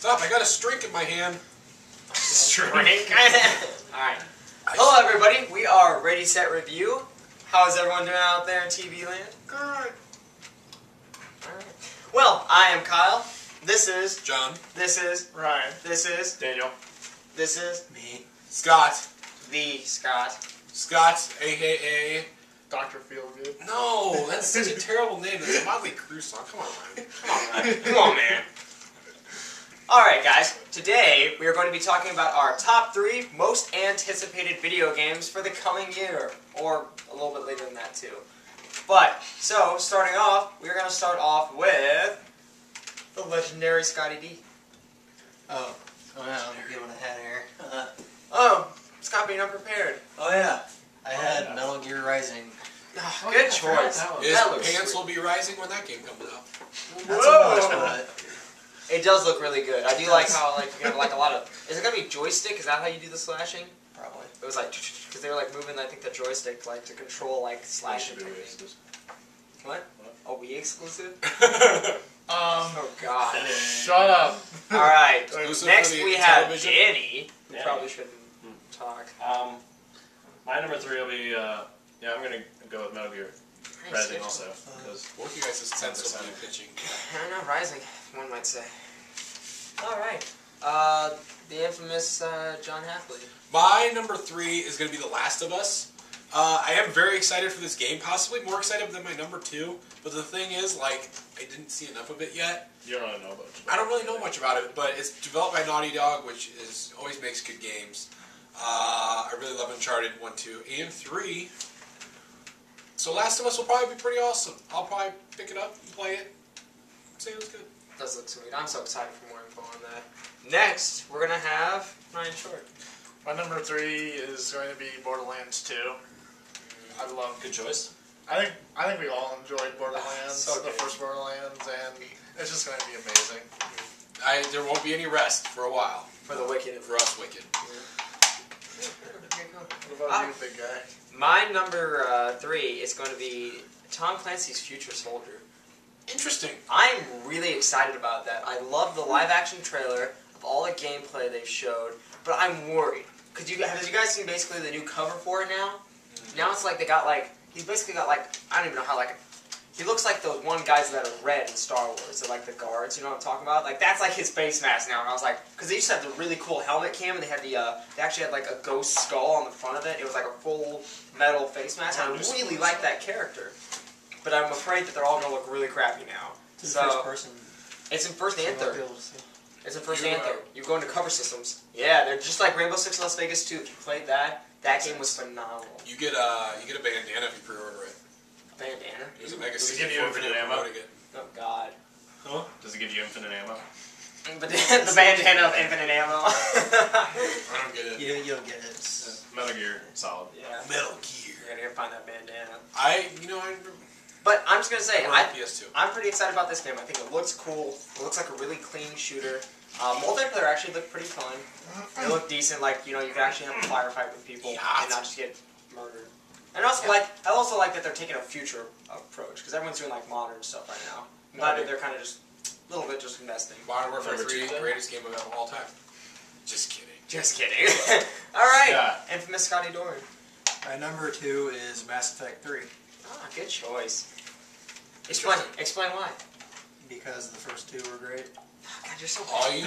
Stop, I got a strink in my hand. Strink? Alright. Hello everybody, we are Ready, Set, Review. How is everyone doing out there in TV land? Good. Alright. Well, I am Kyle. This is... John. This is... Ryan. This is... Daniel. This is... Me. Scott. The Scott. Scott, a.k.a. Dr. Feelgood. No, that's such a terrible name. That's a Motley Crue song. Come on, man. Come on, man. Come on, man. Alright, guys. Today, we are going to be talking about our top 3 most anticipated video games for the coming year. Or a little bit later than that, too. But, so, starting off, we're going to start off with... the legendary Scotty D. Oh, yeah, I'm getting ahead here. Oh, Scott being unprepared. Oh yeah, I had Metal Gear Rising. Oh, good choice. His That looks pants sweet. will be rising when that game comes out. Not so much, but It does look really good. I do like how you have like a lot of... Is it going to be joystick? Is that how you do the slashing? probably. It was like... Because they were like moving, I think, the joystick like to control like slashing. What? A Wii exclusive? Oh god. Shut up. Alright. Exclusive Next for the we have television? Danny, who Yeah. probably shouldn't talk. My number 3 will be, yeah, I'm gonna go with Metal Gear Rising also, because Both you guys is sensibly pitching. I don't know, Rising, one might say. Alright. The infamous John Hathaway. My number 3 is going to be The Last of Us. I am very excited for this game, possibly more excited than my number 2. But the thing is, like, I didn't see enough of it yet. you don't really know about it. I don't really know much about it, but it's developed by Naughty Dog, which is always makes good games. I really love Uncharted 1, 2, and 3. So Last of Us will probably be pretty awesome. I'll probably pick it up and play it. Say it was good. Does look sweet. I'm so excited for more info on that. Next, we're gonna have Ryan Short. My number 3 is going to be Borderlands 2. I love. Good choice. I think we all enjoyed Borderlands, So the good. first Borderlands, and it's just going to be amazing. There won't be any rest for a while. For the Wicked. For us, Wicked. What about you, big guy? My number 3 is going to be Tom Clancy's Future Soldier. Interesting. I'm really excited about that. I love the live-action trailer of all the gameplay they showed, but I'm worried. Have you guys seen basically the new cover for it now? Now it's like they got like, he's basically got like, I don't even know how like, he looks like those one guys that are red in Star Wars, they're like the guards, you know what I'm talking about? Like that's like his face mask now, and I was like, because they used to have the really cool helmet cam, and they had they actually had like a ghost skull on the front of it. It was like a full metal face mask, and I really like that character. But I'm afraid that they're all gonna look really crappy now. It's first person. It's in first and third. It's in first You, and third. You go into cover systems. Yeah, they're just like Rainbow Six Las Vegas 2. If you played that, that game was phenomenal. You get a bandana if you pre-order it. Bandana. There's a Mega Does it give you 64 infinite video ammo? promoting it. Oh God. Huh? Does it give you infinite ammo? But the bandana of infinite ammo. I don't get it. You don't get it. It's, Metal Gear, solid. Yeah. Metal Gear. You're gonna find that bandana. I But I'm just gonna say, I PS2. I'm pretty excited about this game. I think it looks cool. It looks like a really clean shooter. Multiplayer actually looked pretty fun. It looked decent. Like you know, you can actually have a firefight with people and not just get murdered. And also I also like that they're taking a future approach because everyone's doing like modern stuff right now. I'm glad that they're kind of just a little bit just investing. Modern Warfare Number 3, two, then? greatest game of all time. Just kidding. Just kidding. All right, Scott. infamous Scotty Doran. my number 2 is Mass Effect 3 Ah, good choice. Explain why. because the first 2 were great. Oh, God, you're so All you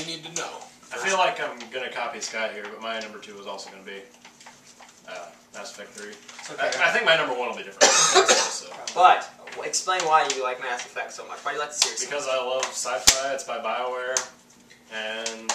need to know. I feel like I'm gonna copy Scott here, but my number 2 is also gonna be Mass Effect 3. Okay. I think my number 1 will be different. So. But explain why you like Mass Effect so much. Why do you like the series? Because I love sci-fi, it's by BioWare, and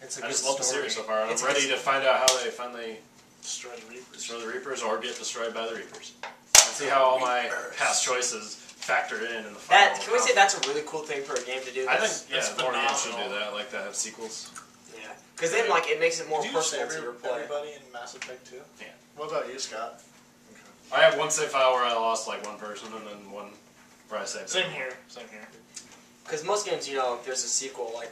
It's a I good just love the story. series so far. And It's I'm ready to find out how they finally Destroy the Reapers. destroy the Reapers or get destroyed by the Reapers. And see how all my past choices factor in the final. Can we say that's a really cool thing for a game to do? I think That's more games should do phenomenal. that, like that have sequels. Yeah. Because then like it makes it more Did you just personal to your play. everybody in Mass Effect 2? Yeah. What about you, Scott? I have one save file where I lost like one person, and then one where I saved. Same everyone. here. Same here. Because most games, you know, if there's a sequel, like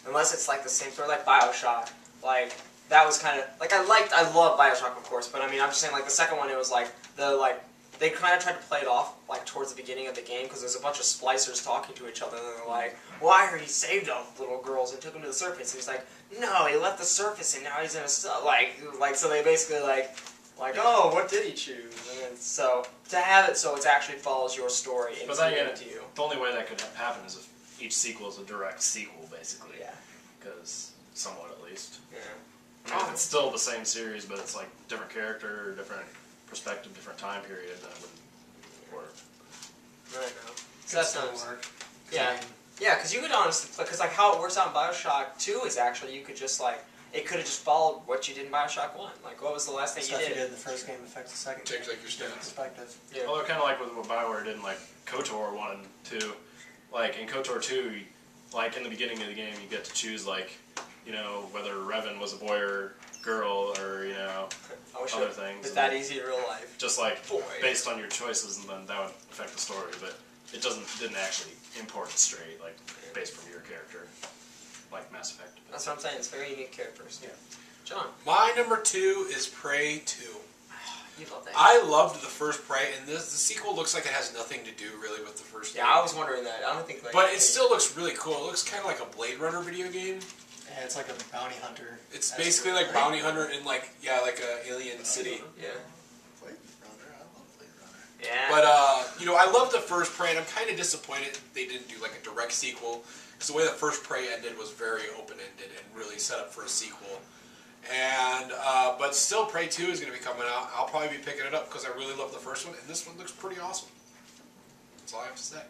unless it's like the same story, like Bioshock, like that was kind of like I love Bioshock, of course, but I mean, I'm just saying like the second one, it was like the they kind of tried to play it off like towards the beginning of the game because there's a bunch of splicers talking to each other and they're like, well, I heard he saved all the little girls and took them to the surface. And he's like, no, he left the surface and now he's in a like so they basically like oh, what did he choose? And then, so to have it so it actually follows your story and But then again, to you. the only way that could happen is if each sequel is a direct sequel, basically. Yeah. Because somewhat at least. Yeah. I mean, if it's still the same series, but it's like different character, different perspective, different time period, then it wouldn't work. Right now. So Could that's still nice. work. Yeah. Yeah, because you could honestly play, because like how it works out in Bioshock 2 is actually you could just like, it could have just followed what you did in Bioshock 1. Like, what was the last thing Stuff you you did? did in the first game affects the second Change game. like your Different stats. perspective. Yeah. Although kind of like with what BioWare did in like KOTOR 1 and 2. Like in KOTOR 2, like in the beginning of the game, you get to choose like, you know, whether Revan was a boy or girl or, you know, I wish other it things. was that easy in real life. Just like Boy. based on your choices, and then that would affect the story. But it didn't actually import it straight, like based from your character, like Mass Effect. That's what I'm saying. It's very unique characters. Yeah. John, My number 2 is Prey 2. you love that. I loved the first Prey, and the sequel looks like it has nothing to do really with the first Yeah, game. I was wondering that. I don't think like. But it still looks really cool. It looks kind of like a Blade Runner video game. Yeah, it's like a bounty hunter. It's That's basically the- like Bounty Hunter in like a alien city. Yeah. Blade Runner, I love Blade Runner. Yeah. But you know, I love the first Prey, and I'm kind of disappointed they didn't do like a direct sequel because the way the first Prey ended was very open-ended and really set up for a sequel. And but still, Prey 2 is going to be coming out. I'll probably be picking it up because I really love the first one, and this one looks pretty awesome. That's all I have to say.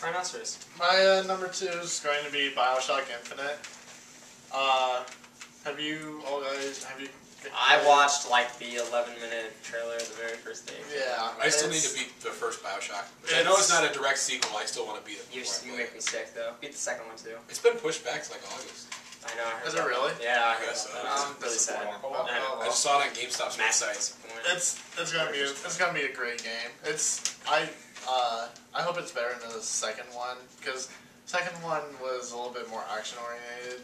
Rhinoceros. My number 2 is going to be Bioshock Infinite. Have you? I watched like the 11-minute trailer the very first day. Yeah. I still need it's- to beat the first Bioshock. Which I know it's not a direct sequel. I still want to beat it. You before I play make it. me sick though. Beat the second one too. It's been pushed back to like August. I know. I heard Is it about really? that. Yeah, I heard guess about so. that. I'm really sad. Disappointing. I know. I just saw it on GameStop's Massive website. disappointment. It's gonna be a great game. I hope it's better than the second one because second one was a little bit more action oriented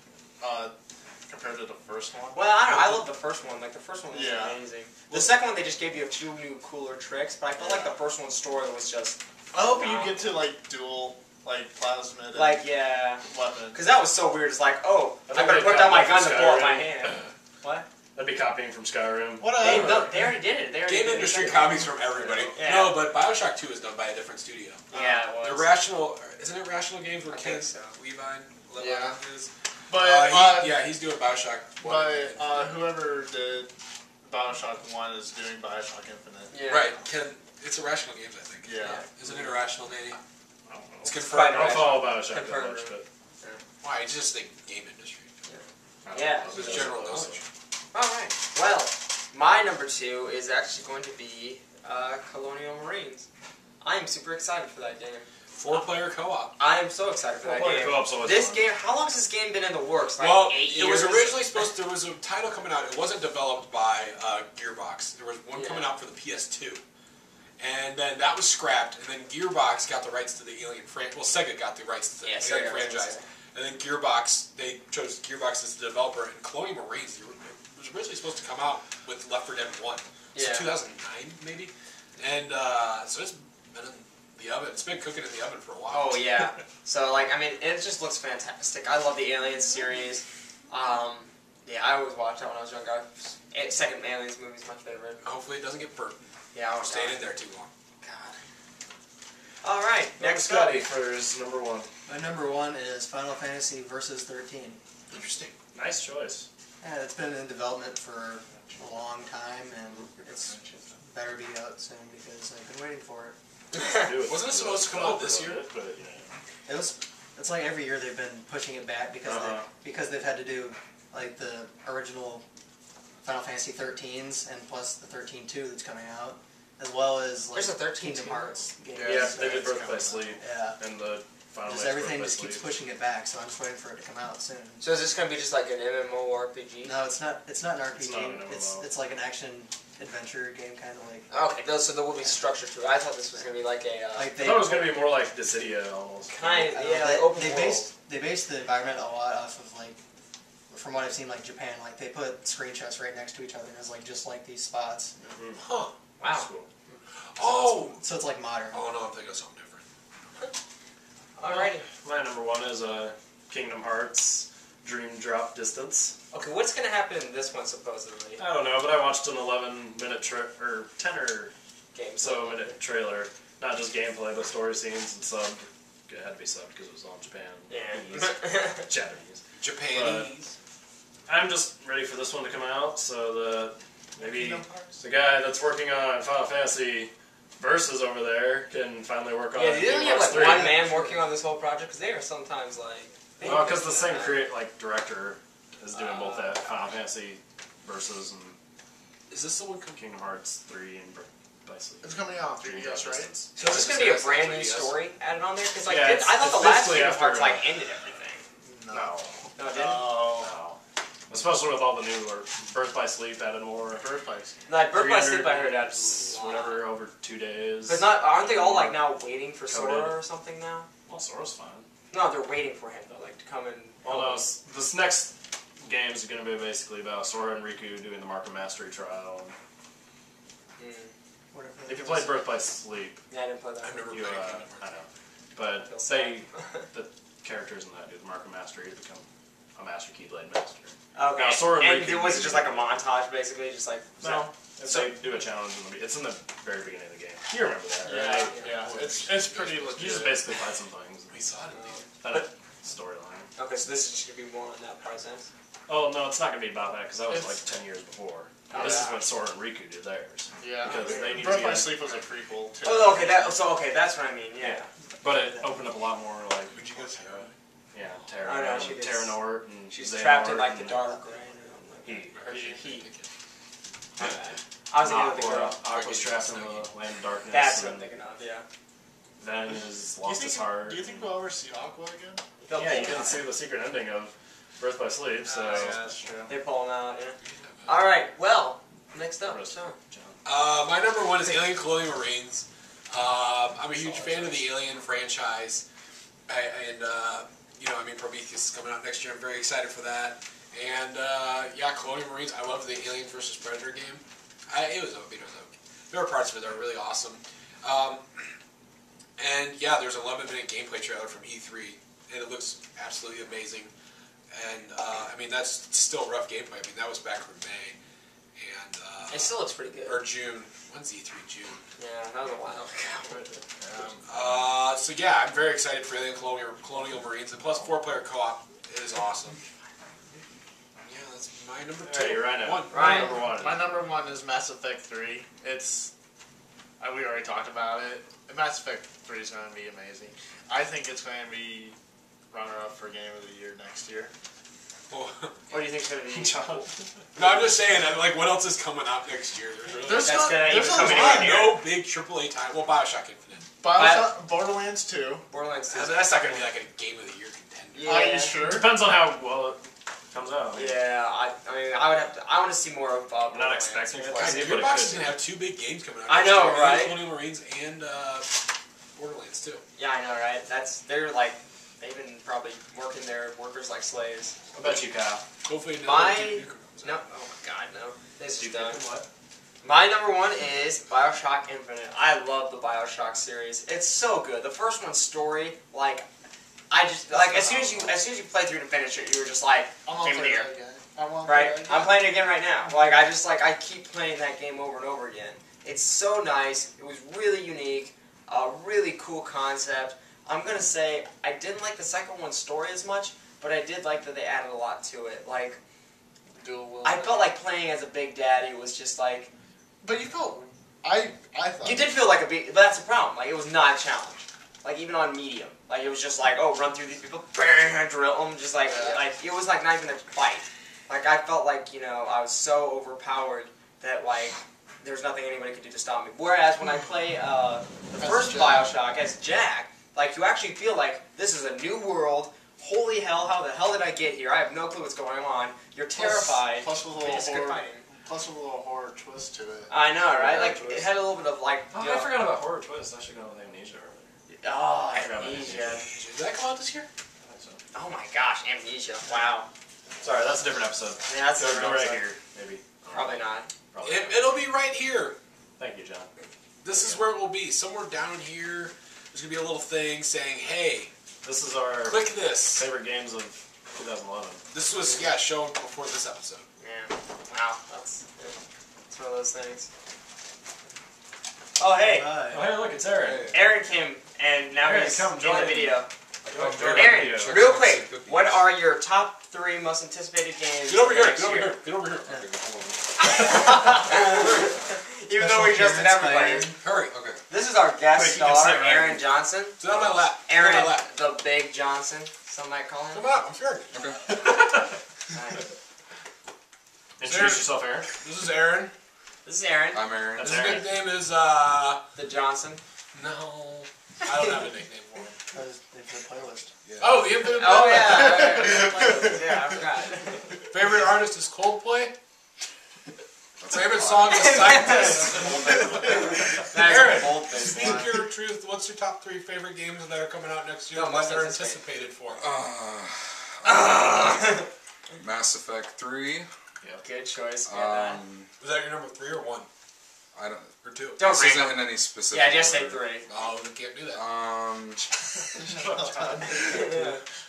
compared to the first one. Well, I don't know. I love the first one. Like the first one was Yeah. amazing. The second one they just gave you a few new cooler tricks, but I felt like the first one's story was just I hope you get to like dual like plasmid and like yeah. weapon. Because that was so weird. It's like, oh, I I think better they put down my copied gun from to blow up my Skyrim. hand. What? That'd be copying from Skyrim. They already did it. They already Game did industry it. copies from everybody. Yeah. No, but Bioshock 2 is done by a different studio. Yeah, it The was. Rational, isn't it Rational Games where I think Ken so. Levine Yeah. is? But He's doing Bioshock 1. but whoever did Bioshock 1 is doing Bioshock Infinite. Yeah. Right, Ken, it's Irrational Games, I think. Yeah. Isn't it Irrational, Danny? I don't know. It's Quite confirmed. I don't follow Bioshock that Confirmed. much, but Why? It's just the game industry. I don't Yeah. know. It's just general knowledge. Alright. Well, my number 2 is actually going to be Colonial Marines. I am super excited for that game. 4-player co-op. I am so excited for that Four-player game. co-op's always This fun. game, how long has this game been in the works? Like Well, 8 it was years? originally there was a title coming out. It wasn't developed by Gearbox. There was one coming out for the PS2. And then that was scrapped, and then Gearbox got the rights to the Alien franchise. Well, Sega got the rights to the Yeah, Alien Sega, I was gonna franchise. say. And then Gearbox, they chose Gearbox as the developer, and Colonial Marines, it was originally supposed to come out with Left 4 Dead 1. So Yeah. 2009, maybe? And so it's been in the oven. It's been cooking in the oven for a while. Oh yeah. So like, I mean, it just looks fantastic. I love the Aliens series. Yeah, I always watched that when I was younger. Second Aliens movie is my favorite. Hopefully it doesn't get burnt. Yeah, I was Staying in there too long. God. All right, next Scotty up. for his number 1. My number 1 is Final Fantasy Versus 13. Interesting. Nice choice. Yeah, it's been in development for a long time, and it's better be out soon because I've been waiting for it. Do it. Wasn't it supposed to come out this year? But, yeah. It's like every year they've been pushing it back because they've had to do like the original Final Fantasy 13s and plus the 13-2 that's coming out, as well as like There's a 13-2. Kingdom Hearts game. Yeah, they did Birthplace Sleep, Yeah. and the Final Just Mix everything Birthplace just keeps Sleep. pushing it back, so I'm just waiting for it to come out soon. So is this gonna be just like an MMORPG? No, it's not. It's not an RPG. It's not an MMO. It's like an action adventure game, kind of like. Okay, so there will be structure to it. I thought this was gonna be like a Like I thought it was going to be more like Dissidia almost. kind of yeah, like they, open they world. based the environment a lot off of like, from what I've seen, like Japan. Like they put screenshots right next to each other, and it's like just like these spots. Huh. Wow. That's cool. Oh! So it's like modern. Oh no, I'm thinking of something different. Alrighty. My number one is Kingdom Hearts Dream Drop Distance. Okay, what's gonna happen in this one supposedly? I don't know, but I watched an 11-minute or 10 or Game. so minute trailer. Not just gameplay, but story scenes and subbed. It had to be subbed because it was on Japan. Yeah. Japanese. Japanese. I'm just ready for this one to come out, so maybe Kingdom Hearts. the guy that's working on Final Fantasy Versus over there can finally work on Yeah, do you Kingdom only have Hearts like 3. one man working on this whole project? Because they are sometimes like. Well, because the same director is doing both that Final Fantasy Versus and Is this the one coming? Kingdom Hearts 3 and basically. It's coming out on 3DS, right? So is this gonna be a brand new story added on there? Because like Yeah, I thought it's the last basically Kingdom Hearts after, like ended everything. No. No, it didn't. No. Especially with all the new Birth by Sleep added more. Birthplace. Like Birth by Sleep, I 300 heard that whatever over 2 days. But aren't they all like now waiting for Coded. Sora or something now? Well, Sora's fine. No, they're waiting for him though, like to come and. Well, no, this next game is going to be basically about Sora and Riku doing the Mark of Mastery trial. Whatever that If you is. played Birth by Sleep, Yeah, I didn't play that. I've never you, played Kingdom I Hearts. know. But Feel they, sad. the characters in that do the Mark of Mastery to become a Master Keyblade Master. Okay. Now, Sora and and Riku was it just like a do- montage, basically, just like No, So- they do a challenge. It's in the very beginning of the game. You remember that, Yeah. right? Yeah, it's pretty legit. You just basically fight some things. We saw it in the Kind of storyline. Okay, so this is just gonna be more on that part sense. Oh no, it's not going to be about that because that was It's- like 10 years before. Oh, This is yeah. when Sora and Riku did theirs. Yeah, Because they need to Birth be by in- Sleep was a prequel too. Oh, okay, that's what I mean. Yeah. But it opened up a lot more like Would you go see her? yeah, Terra, Oh, no, she gets- Terra Nort and She's Xehanort trapped in like the and dark, right? He. He. I was thinking of the girl. Aqua's trapped in the land of darkness. That's what I'm and thinking of. Yeah. Then is lost his heart. Do you think we'll ever see Aqua again? Yeah, you didn't see the secret ending of Birth by Sleep, so. Yeah, that's true. They pull him out. Yeah. All right. Well, next up, Rest- Sean. John. My number one is Alien Colonial Marines. I'm a huge fan of the Alien franchise, and Prometheus is coming out next year. I'm very excited for that. And yeah, Colonial Marines. I love the Alien vs Predator game. There were parts of it that were really awesome. And yeah, there's an 11-minute gameplay trailer from E3, and it looks absolutely amazing. And that's still rough gameplay. That was back from May, and It still looks pretty good. or June. When's E3? June. Yeah, that was a while ago. So yeah, I'm very excited for Alien Colonial Marines, and plus 4-player co-op is awesome. Yeah, that's my number two. Alright, Rhino. Ryan. Number one. My number one is Mass Effect 3. We already talked about it. Mass Effect 3 is going to be amazing. I think it's going to be runner-up for Game of the Year next year. Well, What do you think's gonna be? John. no, I'm just saying. What else is coming out next year? There's That's gonna there's even a come in lot. here. no big AAA title. Well, Bioshock Infinite. Bioshock, Borderlands 2. Borderlands 2. That's not going to be like a Game of the Year contender. Yeah. Are you sure? Depends on how well it comes out. Yeah, I want to see more of. I'm not Borderlands expecting it. before I God, see it. Gearbox is going to have two big games coming out. I next know, year, right? Alien Colonial Marines and Borderlands too. Yeah, I know, right? They're like they've been probably working their workers like slaves. I bet you, Kyle. Hopefully, No, oh my God, no. This Do is you done. pick what? My number one is Bioshock Infinite. I love the Bioshock series. It's so good. The first one's story, like, as soon as you play through and finish it, you were just like, I'm gonna Game of play the Year. that again. I want Right? that I'm again. playing it again right now. I keep playing that game over and over again. It's so nice. It was really unique. A really cool concept. I'm gonna say I didn't like the second one's story as much, but I did like that they added a lot to it. Like, Dual will. I felt like playing as a Big Daddy was just like, But you felt. I thought. you did feel like a big, but that's the problem. Like, it was not a challenge. Like, even on medium. Like, it was just like, oh, run through these people, bang, drill them, just like, it was like not even a fight. Like, I felt like, I was so overpowered that, like, there's nothing anybody could do to stop me. Whereas when I play the first Jack. Bioshock as Jack, like, you actually feel like this is a new world. Holy hell, how the hell did I get here? I have no clue what's going on. You're terrified. Plus with a but little it's good horror. fighting. Plus with a little horror twist to it. I know, right? Yeah, Like, twist. it had a little bit of, like, Oh, I forgot about Horror Twist. I should go with Amnesia earlier. Oh, I forgot about Amnesia. Did that come out this year? I think so. Oh my gosh, Amnesia. Wow. Sorry, that's a different episode. Yeah, that's Go a different right episode. here, maybe. Probably not. Probably. It'll be right here. Thank you, John. This is where it will be. Somewhere down here, there's going to be a little thing saying, hey, This is our click this. favorite games of 2011. This was, shown before this episode. Yeah. Wow. That's one of those things. Oh, hey. Hi. Oh, hey, look, it's Aaron. Aaron came, and now Aaron, he's come in join the me. video. Join Aaron, the video. real quick, what are your top 3 most anticipated games? Get over here. next Get over year? here. Get over here. Okay, hold on. Even though we just did everybody. Hurry. Okay. This is our guest Wait, you can star, sit right Aaron here. Johnson. Sit on my lap. Sit Aaron, on my lap. the Big Johnson, some might call him. Come on. I'm scared. Okay. Introduce yourself, Aaron. This is Aaron. This is Aaron, I'm Aaron. That's His Aaron. nickname is, the Johnson. no. I don't have a nickname for him. That was the playlist. Yeah. Oh, the Infinite Oh, Playlist. yeah. Yeah, I forgot. Favorite artist is Coldplay. Favorite song is Cypress. That is Aaron, a bold face speak line. your truth. What's your top 3 favorite games that are coming out next year No, that most are anticipated. anticipated for? Mass Effect 3. Good choice. Get that. Was that your number 3 or 1? I don't. Or 2? Don't This rank isn't them. in any specific. Yeah, just say order. 3. Oh, we can't do that.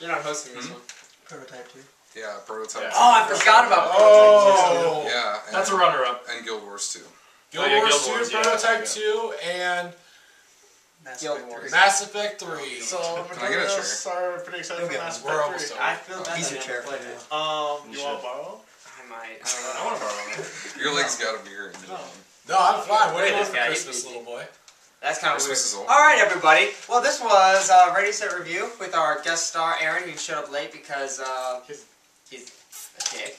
You're not hosting this one. Prototype 2. Yeah, Prototype. Yeah. Oh, I forgot about Oh, Yeah, and, That's a runner-up. and Guild Wars 2. Guild Oh, yeah, Wars Guild 2, Wars, yeah, Prototype yeah. 2, and Mass Guild Effect Wars. 3. Mass Effect 3. So, Can I get a us are pretty excited You'll for get Mass one. We're Effect almost 3. done. I feel bad. He's that your I chair never played for it. You want to borrow? I might. I want to borrow one. Your leg's gotta be here. No, I'm fine. What do you Look want at this for guy, Christmas, he's little boy? That's kind of weird. Christmas is over. All right, everybody. Well, this was Ready Set Review with our guest star Aaron, who showed up late because he's a dick.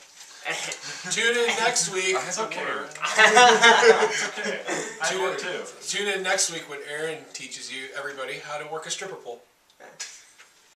Tune in next week. I have to okay. work. It's okay. I work too. Tune in next week when Aaron teaches you, everybody, how to work a stripper pole.